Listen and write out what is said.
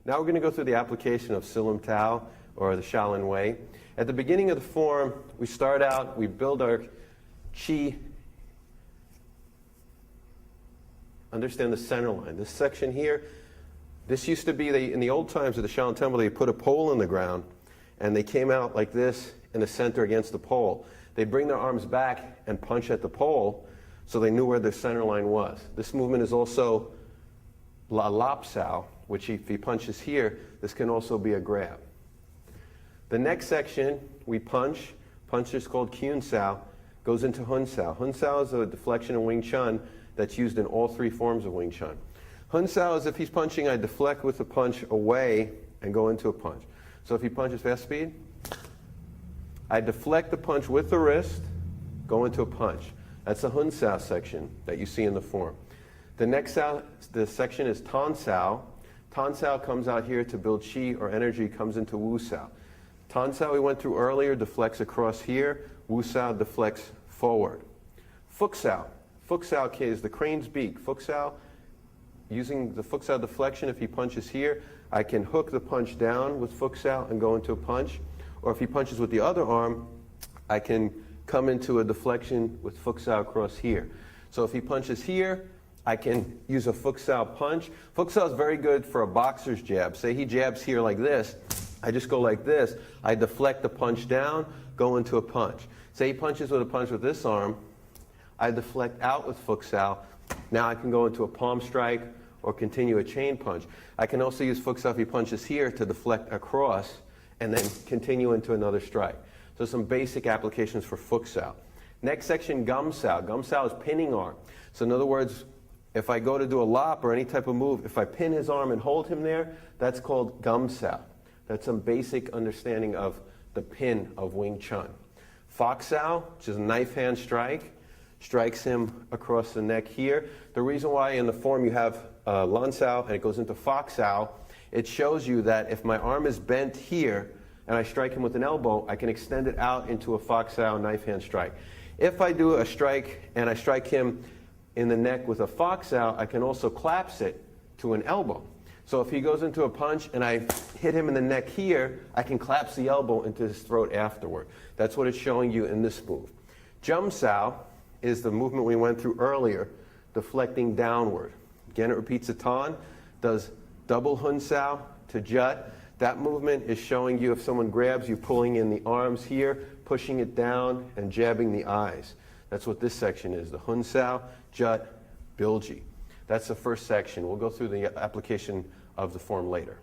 Now we're going to go through the application of Silam Tao, or the Shaolin Way. At the beginning of the form, we start out, we build our Qi. Understand the center line. This section here, this used to be, in the old times of the Shaolin Temple, they put a pole in the ground, and they came out like this in the center against the pole. They'd bring their arms back and punch at the pole, so they knew where their center line was. This movement is also La Lap Sao, which if he punches here, this can also be a grab. The next section, we punch. Punch is called Kyun Sao, goes into Hun Sao. Hun Sao is a deflection in Wing Chun that's used in all three forms of Wing Chun. Hun Sao is if he's punching, I deflect with the punch away and go into a punch. So if he punches fast speed, I deflect the punch with the wrist, go into a punch. That's the Hun Sao section that you see in the form. The next section is Tan Sao. Tan Sao comes out here to build Qi or energy, comes into Wu Sao. Tan Sao we went through earlier, deflects across here. Wu Sao deflects forward. Fuk Sao. Fuk Sao is the crane's beak. Fuk Sao, using the Fuk Sao deflection, if he punches here, I can hook the punch down with Fuk Sao and go into a punch. Or if he punches with the other arm, I can come into a deflection with Fuk Sao across here. So if he punches here, I can use a Fuk Sao punch. Fuk Sao is very good for a boxer's jab. Say he jabs here like this, I just go like this. I deflect the punch down, go into a punch. Say he punches with a punch with this arm, I deflect out with Fuk Sao. Now I can go into a palm strike or continue a chain punch. I can also use Fuk Sao if he punches here to deflect across and then continue into another strike. So some basic applications for Fuk Sao. Next section, Gum Sao. Gum Sao is pinning arm. So in other words, if I go to do a lop or any type of move, if I pin his arm and hold him there, that's called Gum Sao. That's some basic understanding of the pin of Wing Chun. Fok Sao, which is a knife hand strike, strikes him across the neck here. The reason why in the form you have Lan Sao and it goes into Fok Sao, it shows you that if my arm is bent here and I strike him with an elbow, I can extend it out into a Fok Sao knife hand strike. If I do a strike and I strike him in the neck with a Fok Sao, I can also collapse it to an elbow. So if he goes into a punch and I hit him in the neck here, I can collapse the elbow into his throat afterward. That's what it's showing you in this move. Jum Sao is the movement we went through earlier, deflecting downward. Again, it repeats a Tan, does double Hun Sao to Jut. That movement is showing you if someone grabs you, pulling in the arms here, pushing it down, and jabbing the eyes. That's what this section is, the Hun Sao, Jut, Bilji. That's the first section. We'll go through the application of the form later.